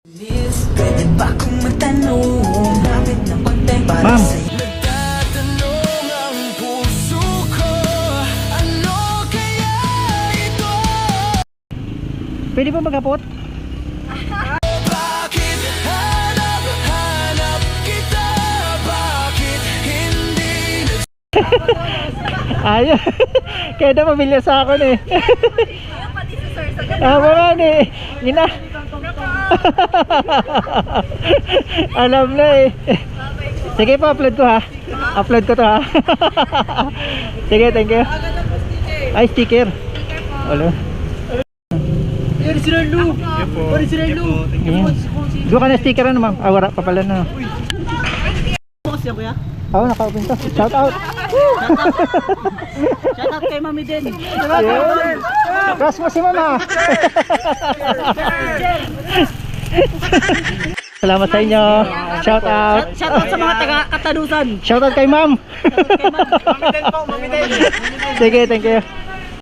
Pwede ba kung matanong, lapit ng konti para Ma'am. sa'yo. Nagtatanong ang puso ko, ano kaya ito? Pwede ba magkapot? Bakit hanap kita? Bakit hindi Ayun. Kaya na pamilya sa akin eh. Mga eh. Ina. Alam na eh. Sige pa, upload ko ha. Upload ko to ha. Sige, thank you. Ay, sticker. Wala. Original Lu. Original Lu. Doon ka na sticker ano ma'am? Ah, wala pa pala na. Boss yan kuya. Oo, naka-open to. Shout out. Shout out kay Mami Den. Yun. Crush mo si mama. Salamat sa inyo. Shout out. Shout out sa mga taga Katanusan. Shout out kay ma'am. Shout out kay Mami Den po, Mami Den. Sige, thank you.